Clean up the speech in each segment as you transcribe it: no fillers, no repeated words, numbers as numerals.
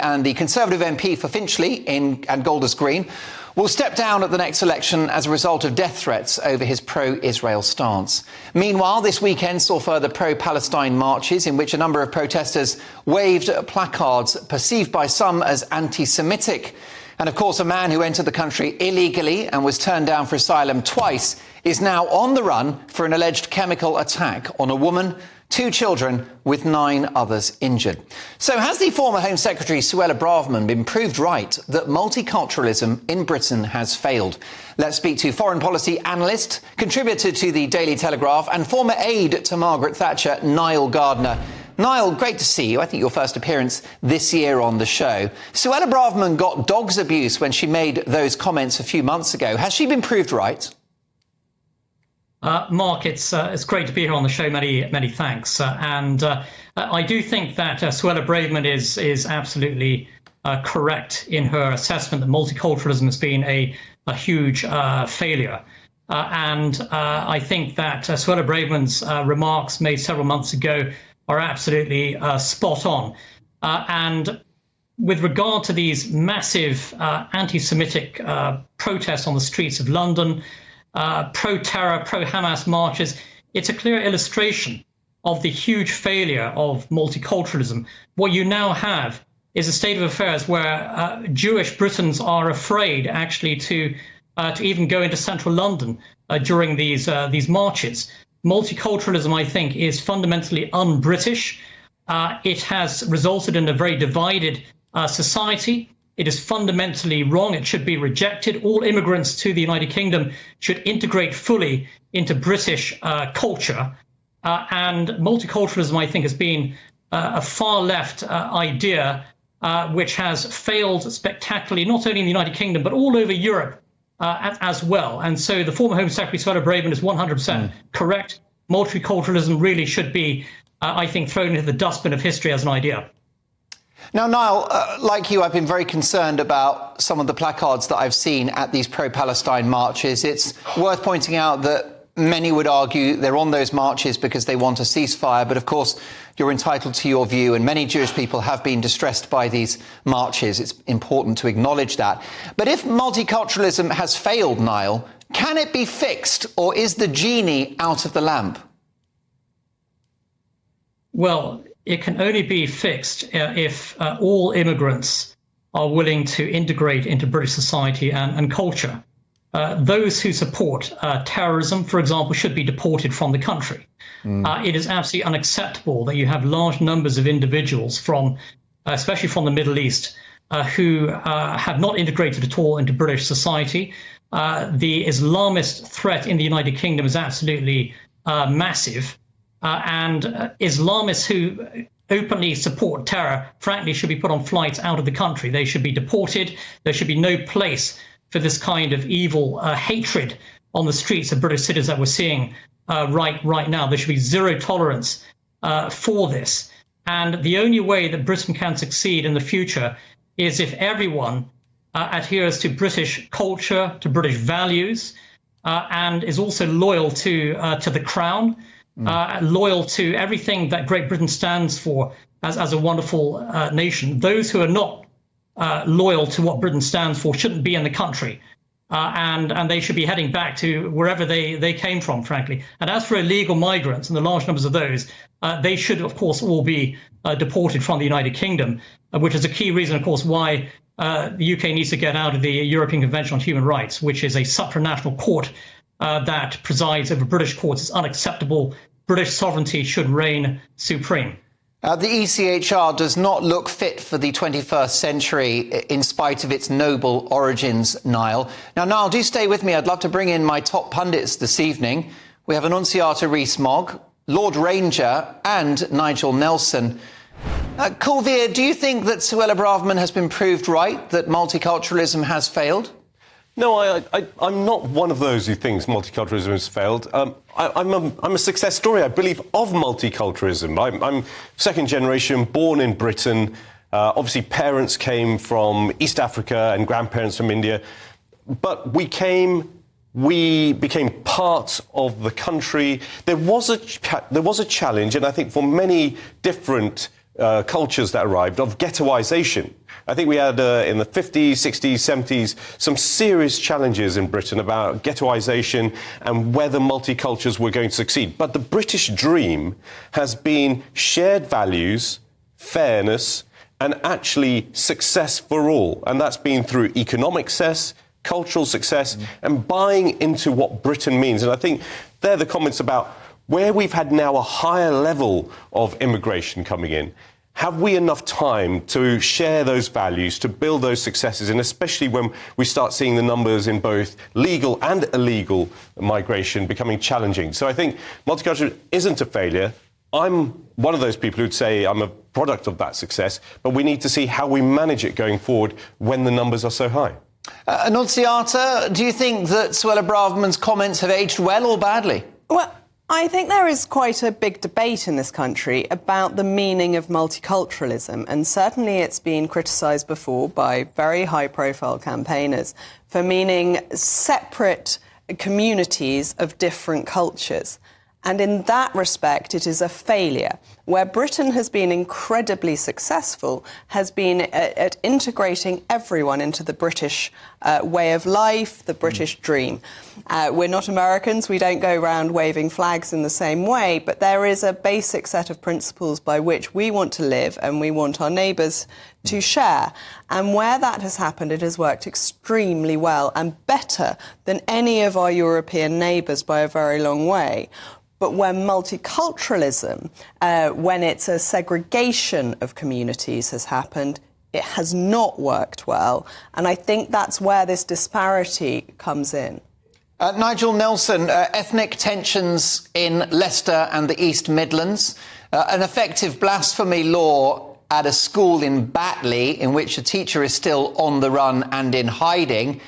and the Conservative MP for Finchley and Golders Green, will step down at the next election as a result of death threats over his pro-Israel stance. Meanwhile, this weekend saw further pro-Palestine marches in which a number of protesters waved placards perceived by some as anti-Semitic. And of course, a man who entered the country illegally and was turned down for asylum twice is now on the run for an alleged chemical attack on a woman, 2 children, with 9 others injured. So has the former Home Secretary Suella Braverman been proved right that multiculturalism in Britain has failed? Let's speak to foreign policy analyst, contributor to the Daily Telegraph and former aide to Margaret Thatcher, Nile Gardiner. Niall, great to see you. I think your first appearance this year on the show. Suella Braverman got dog's abuse when she made those comments a few months ago. Has she been proved right? Mark, it's great to be here on the show. Many thanks. I do think that Suella Braverman is absolutely correct in her assessment that multiculturalism has been a huge failure. I think that Suella Braverman's remarks made several months ago are absolutely spot on. And with regard to these massive anti-Semitic protests on the streets of London, pro-terror, pro-Hamas marches, it's a clear illustration of the huge failure of multiculturalism. What you now have is a state of affairs where Jewish Britons are afraid actually to even go into central London during these marches. Multiculturalism, I think, is fundamentally un-British. It has resulted in a very divided society. It is fundamentally wrong. It should be rejected. All immigrants to the United Kingdom should integrate fully into British culture. And multiculturalism, I think, has been a far-left idea which has failed spectacularly, not only in the United Kingdom, but all over Europe as well. And so the former Home Secretary, Suella Braverman, is 100% correct. Multiculturalism really should be, I think, thrown into the dustbin of history as an idea. Now, Niall, like you, I've been very concerned about some of the placards that I've seen at these pro-Palestine marches. It's worth pointing out that many would argue they're on those marches because they want a ceasefire. But of course, you're entitled to your view, and many Jewish people have been distressed by these marches. It's important to acknowledge that. But if multiculturalism has failed, Niall, can it be fixed, or is the genie out of the lamp? Well, it can only be fixed if all immigrants are willing to integrate into British society and culture. Those who support terrorism, for example, should be deported from the country. It is absolutely unacceptable that you have large numbers of individuals from, especially from the Middle East, who have not integrated at all into British society. The Islamist threat in the United Kingdom is absolutely massive. And Islamists who openly support terror, frankly, should be put on flights out of the country. They should be deported. There should be no place for this kind of evil hatred on the streets of British cities that we're seeing right now. There should be zero tolerance for this. And the only way that Britain can succeed in the future is if everyone adheres to British culture, to British values, and is also loyal to the Crown. Loyal to everything that Great Britain stands for as a wonderful nation. Those who are not loyal to what Britain stands for shouldn't be in the country. And they should be heading back to wherever they came from, frankly. And as for illegal migrants, and the large numbers of those, they should, of course, all be deported from the United Kingdom, which is a key reason, of course, why the UK needs to get out of the European Convention on Human Rights, which is a supranational court that presides over British courts. Is unacceptable. British sovereignty should reign supreme. The ECHR does not look fit for the 21st century in spite of its noble origins, Niall. Now, Niall, do stay with me. I'd love to bring in my top pundits this evening. We have Annunziata Rees-Mogg, Lord Ranger and Nigel Nelson. Kulveer, do you think that Suella Braverman has been proved right, that multiculturalism has failed? No, I'm not one of those who thinks multiculturalism has failed. I'm a success story, I believe, of multiculturalism. I'm second generation, born in Britain. Obviously, parents came from East Africa and grandparents from India. But we became part of the country. There was a challenge, and I think for many different cultures that arrived of ghettoisation. I think we had in the 50s, 60s, 70s some serious challenges in Britain about ghettoisation and whether multicultures were going to succeed. But the British dream has been shared values, fairness, and actually success for all. And that's been through economic success, cultural success, and buying into what Britain means. And I think they're the comments about where we've had now a higher level of immigration coming in. Have we enough time to share those values, to build those successes, and especially when we start seeing the numbers in both legal and illegal migration becoming challenging? So I think multiculturalism isn't a failure. I'm one of those people who'd say I'm a product of that success, but we need to see how we manage it going forward when the numbers are so high. Annunziata, do you think that Suella Braverman's comments have aged well or badly? Well, I think there is quite a big debate in this country about the meaning of multiculturalism, and certainly it's been criticised before by very high-profile campaigners for meaning separate communities of different cultures. And in that respect, it is a failure. Where Britain has been incredibly successful has been at integrating everyone into the British way of life, the British dream. We're not Americans. We don't go around waving flags in the same way, but there is a basic set of principles by which we want to live and we want our neighbours to share. And where that has happened, it has worked extremely well and better than any of our European neighbours by a very long way. But when multiculturalism, when it's a segregation of communities has happened, it has not worked well. And I think that's where this disparity comes in. Nigel Nelson, ethnic tensions in Leicester and the East Midlands, an effective blasphemy law at a school in Batley in which a teacher is still on the run and in hiding,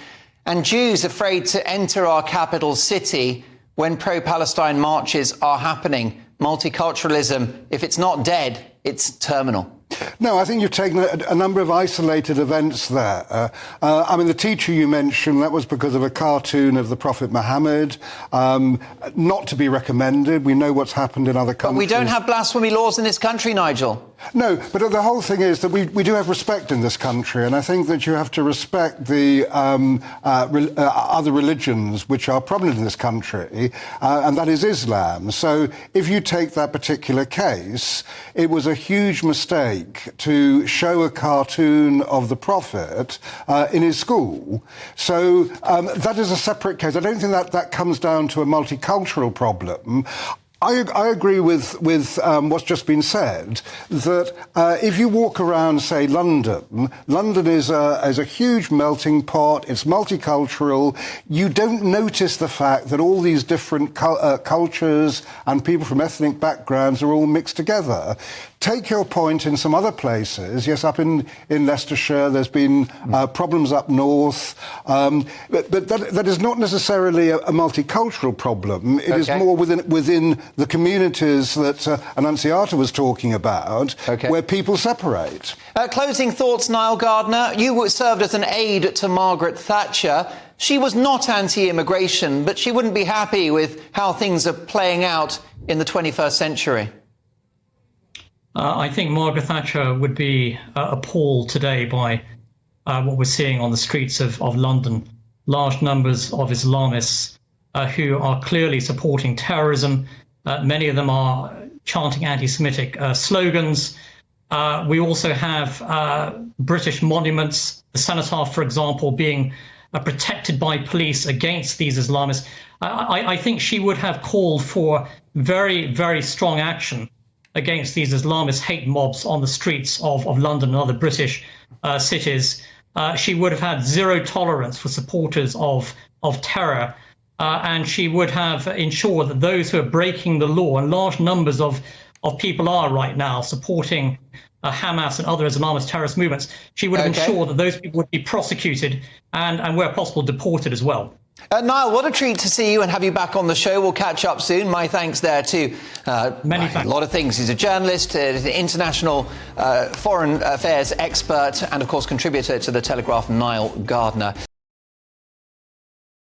and Jews afraid to enter our capital city when pro-Palestine marches are happening. Multiculturalism, if it's not dead, it's terminal. No, I think you've taken a number of isolated events there. I mean, the teacher you mentioned, that was because of a cartoon of the Prophet Muhammad, not to be recommended. We know what's happened in other countries. But we don't have blasphemy laws in this country, Nigel. No, but the whole thing is that we do have respect in this country, and I think that you have to respect the other religions which are prominent in this country, and that is Islam. So if you take that particular case, it was a huge mistake to show a cartoon of the Prophet in his school. So that is a separate case. I don't think that comes down to a multicultural problem. I agree with what's just been said, that if you walk around, say, London is a huge melting pot, it's multicultural. You don't notice the fact that all these different cultures and people from ethnic backgrounds are all mixed together. Take your point in some other places. Yes, up in Leicestershire, there's been problems up north. But that is not necessarily a multicultural problem. It is more within the communities that Annunziata was talking about, where people separate. Closing thoughts, Nile Gardiner. You served as an aide to Margaret Thatcher. She was not anti-immigration, but she wouldn't be happy with how things are playing out in the 21st century. I think Margaret Thatcher would be appalled today by what we're seeing on the streets of London. Large numbers of Islamists who are clearly supporting terrorism. Many of them are chanting anti-Semitic slogans. We also have British monuments, the Cenotaph, for example, being protected by police against these Islamists. I think she would have called for very, very strong action against these Islamist hate mobs on the streets of London and other British cities. She would have had zero tolerance for supporters of terror, and she would have ensured that those who are breaking the law, and large numbers of people are right now supporting Hamas and other Islamist terrorist movements, she would have ensured that those people would be prosecuted and where possible, deported as well. Niall, what a treat to see you and have you back on the show. We'll catch up soon. My thanks there to Many thanks. A lot of things. He's a journalist, an international foreign affairs expert, and, of course, contributor to The Telegraph, Nile Gardiner.